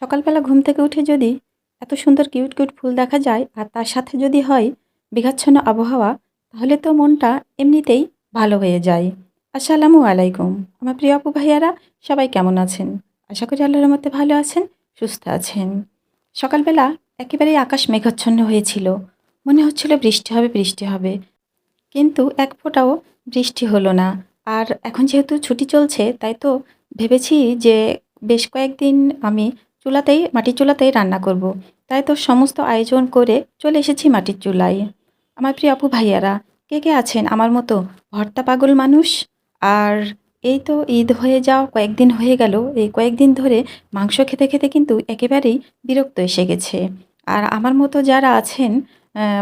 সকালবেলা ঘুম থেকে উঠে যদি এত সুন্দর কিউট কিউট ফুল দেখা যায় আর তার সাথে যদি হয় মেঘাচ্ছন্ন আবহাওয়া, তাহলে তো মনটা এমনিতেই ভালো হয়ে যায়। আসসালামু আলাইকুম আমার প্রিয় আপু ভাইয়ারা, সবাই কেমন আছেন? আশা করি আল্লাহর মধ্যে ভালো আছেন, সুস্থ আছেন। সকালবেলা একেবারেই আকাশ মেঘাচ্ছন্ন হয়েছিল, মনে হচ্ছিল বৃষ্টি হবে বৃষ্টি হবে, কিন্তু এক ফোঁটাও বৃষ্টি হলো না। আর এখন যেহেতু ছুটি চলছে, তাই তো ভেবেছি যে বেশ কয়েকদিন আমি মাটির চুলাতেই রান্না করব। তাই তো সমস্ত আয়োজন করে চলে এসেছি মাটির চুলায়। আমার প্রিয় আপু ভাইয়ারা, কে কে আছেন আমার মতো ভর্তা পাগল মানুষ? আর এই তো ঈদ হয়ে যাওয়া কয়েকদিন হয়ে গেল, এই কয়েকদিন ধরে মাংস খেতে খেতে কিন্তু একেবারেই বিরক্ত এসে গেছে। আর আমার মতো যারা আছেন,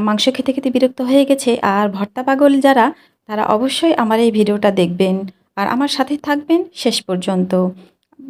মাংস খেতে খেতে বিরক্ত হয়ে গেছে আর ভর্তা পাগল যারা, তারা অবশ্যই আমার এই ভিডিওটা দেখবেন আর আমার সাথে থাকবেন শেষ পর্যন্ত।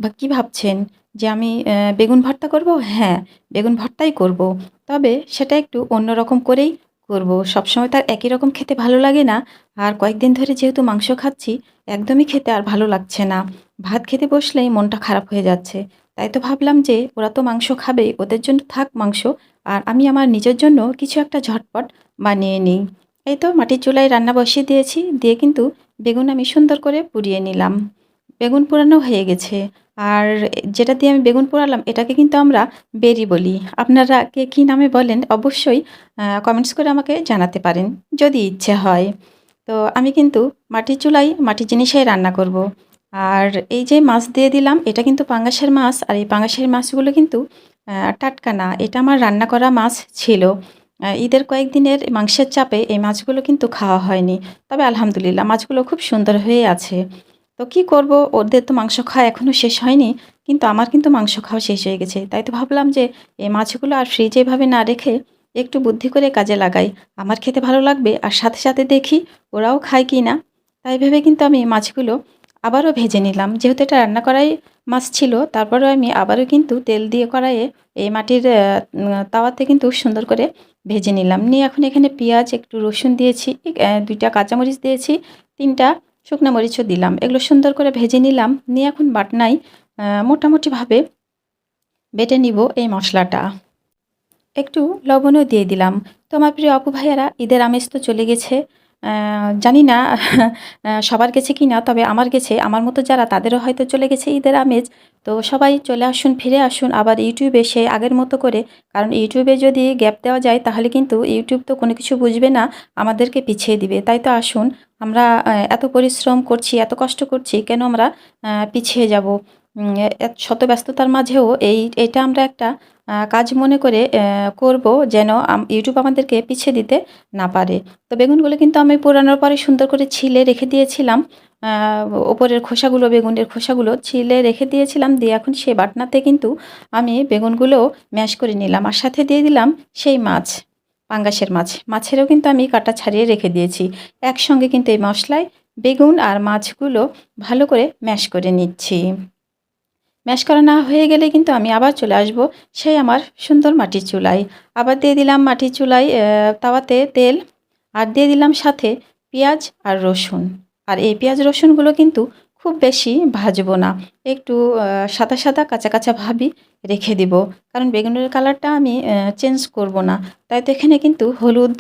বা কী ভাবছেন যে আমি বেগুন ভর্তা করব? হ্যাঁ, বেগুন ভর্তাই করব। তবে সেটা একটু অন্যরকম করেই করব। সবসময় তো আর একই রকম খেতে ভালো লাগে না। আর কয়েকদিন ধরে যেহেতু মাংস খাচ্ছি, একদমই খেতে আর ভালো লাগছে না। ভাত খেতে বসলেই মনটা খারাপ হয়ে যাচ্ছে। তাই তো ভাবলাম যে ওরা তো মাংস খাবেই, ওদের জন্য থাক মাংস, আর আমি আমার নিজের জন্য কিছু একটা ঝটপট বানিয়ে নিই। এই তো মাটির চুলায় রান্না বসিয়ে দিয়েছি, দিয়ে কিন্তু বেগুন আমি সুন্দর করে পুড়িয়ে নিলাম। বেগুন পোড়ানো হয়ে গেছে। আর যেটা দিয়ে আমি বেগুন পোড়ালাম এটাকে কিন্তু আমরা বেরি বলি। আপনারা কে কী নামে বলেন অবশ্যই কমেন্টস করে আমাকে জানাতে পারেন, যদি ইচ্ছে হয়। তো আমি কিন্তু মাটির চুলায় মাটির জিনিসেই রান্না করব। আর এই যে মাছ দিয়ে দিলাম, এটা কিন্তু পাঙ্গাসের মাছ, আর এই পাঙ্গাসের মাছগুলো কিন্তু টাটকা না, এটা আমার রান্না করা মাছ ছিল। ঈদের কয়েকদিনের মাংসের চাপে এই মাছগুলো কিন্তু খাওয়া হয়নি। তবে আলহামদুলিল্লাহ মাছগুলো খুব সুন্দর হয়ে আছে। তো কি করব, ওদের তো মাংস খাওয়া এখনও শেষ হয়নি, কিন্তু আমার কিন্তু মাংস খাওয়া শেষ হয়ে গেছে। তাই তো ভাবলাম যে এই মাছগুলো আর ফ্রিজে এভাবে না রেখে একটু বুদ্ধি করে কাজে লাগাই। আমার খেতে ভালো লাগবে আর সাথে সাথে দেখি ওরাও খায় কি না। তাই ভেবে কিন্তু আমি মাছগুলো আবারও ভেজে নিলাম। যেহেতু এটা রান্না করাই মাছ ছিল, তারপরেও আমি আবারও কিন্তু তেল দিয়ে কড়াইয়ে এই মাটির তাওয়াতে কিন্তু সুন্দর করে ভেজে নিলাম। নিয়ে এখন এখানে পেঁয়াজ, একটু রসুন দিয়েছি, ২টা কাঁচামরিচ দিয়েছি, ৩টা শুকনো মরিচও দিলাম। এগুলো সুন্দর করে ভেজে নিলাম। নিয়ে এখন বাটনায় মোটামুটিভাবে বেটে নিব এই মশলাটা। একটু লবণও দিয়ে দিলাম। তো আমার প্রিয় আপু ভাইয়ারা, ঈদের আমেজ তো চলে গেছে। জানি না সবার গেছে কি না, তবে আমার গেছে। আমার মতো যারা, তাদেরও হয়তো চলে গেছে ঈদের আমেজ। তো সবাই চলে আসুন, ফিরে আসুন আবার ইউটিউবে সে আগের মতো করে। কারণ ইউটিউবে যদি গ্যাপ দেওয়া যায়, তাহলে কিন্তু ইউটিউব তো কোনো কিছু বুঝবে না, আমাদেরকে পিছিয়ে দিবে। তাই তো আসুন, আমরা এত পরিশ্রম করছি, এত কষ্ট করছি, কেন আমরা পিছিয়ে যাব? শত ব্যস্ততার মাঝেও এটা আমরা একটা কাজ মনে করে করব, যেন ইউটিউব আমাদেরকে পিছিয়ে দিতে না পারে। তো বেগুনগুলো কিন্তু আমি পোড়ানোর পরে সুন্দর করে ছিলে রেখে দিয়েছিলাম। আ ওপরের খোসাগুলো, বেগুনের খোসাগুলো ছিলে রেখে দিয়েছিলাম। দিয়ে এখন সেই বাটনাতে কিন্তু আমি বেগুনগুলো ম্যাশ করে নিলাম। আর সাথে দিয়ে দিলাম সেই মাছ, পাঙ্গাসের মাছ। মাছেরও কিন্তু আমি কাঁটা ছাড়িয়ে রেখে দিয়েছি। একসঙ্গে কিন্তু এই মশলায় বেগুন আর মাছগুলো ভালো করে ম্যাশ করে নিচ্ছি। ম্যাশ করা না হয়ে গেলে কিন্তু আমি আবার চলে আসব সেই আমার সুন্দর মাটির চুলায়। আবার দিয়ে দিলাম মাটির চুলায় তাওয়াতে তেল, আর দিয়ে দিলাম সাথে পেঁয়াজ আর রসুন। আর এই পেঁয়াজ রসুনগুলো কিন্তু খুব বেশি ভাজবো না, একটু সাদা সাদা কাঁচা কাঁচা ভাবই রেখে দিব। কারণ বেগুনের কালারটা আমি চেঞ্জ করব না। তাই তো এখানে কিন্তু হলুদ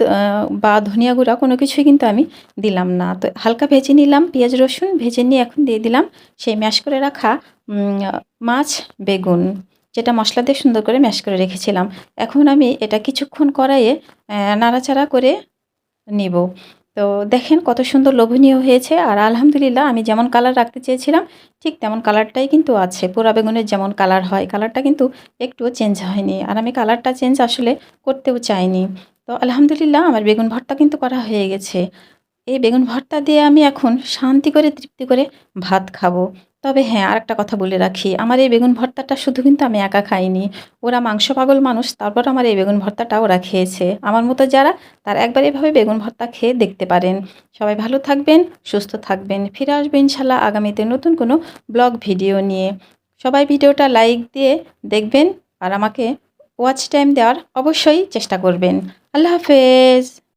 বা ধনিয়া গুঁড়া কোনো কিছুই কিন্তু আমি দিলাম না। তো হালকা ভেজে নিলাম পেঁয়াজ রসুন, ভেজে নিয়ে এখন দিয়ে দিলাম সেই ম্যাশ করে রাখা মাছ, বেগুন, যেটা মশলা দিয়ে সুন্দর করে ম্যাশ করে রেখেছিলাম। এখন আমি এটা কিছুক্ষণ কড়াইয়ে নাড়াচাড়া করে নিব। তো দেখেন কত সুন্দর লোভনীয় হয়েছে। আর আলহামদুলিল্লাহ আমি যেমন কালার রাখতে চেয়েছিলাম ঠিক তেমন কালারটাই কিন্তু আছে। পোড়া বেগুনের যেমন কালার হয়, কালারটা কিন্তু একটুও চেঞ্জ হয়নি। আর আমি কালারটা চেঞ্জ আসলে করতেও চাইনি। তো আলহামদুলিল্লাহ আমার বেগুন ভর্তা কিন্তু করা হয়ে গেছে। এই বেগুন ভর্তা দিয়ে আমি এখন শান্তি করে তৃপ্তি করে ভাত খাবো। তবে হ্যাঁ, আরেকটা কথা বলে রাখি, আমার এই বেগুন ভর্তাটা শুধু কিন্তু আমি একা খাইনি। ওরা মাংস পাগল মানুষ, তারপর আমার এই বেগুন ভর্তাটা ওরা খেয়েছে। আমার মতো যারা, তারা একবার এভাবে বেগুন ভর্তা খেয়ে দেখতে পারেন। সবাই ভালো থাকবেন, সুস্থ থাকবেন। ফিরে আসবে ইনশাল্লাহ আগামীতে নতুন কোনো ব্লগ ভিডিও নিয়ে। সবাই ভিডিওটা লাইক দিয়ে দেখবেন আর আমাকে ওয়াচ টাইম দেওয়ার অবশ্যই চেষ্টা করবেন। আল্লাহ হাফেজ।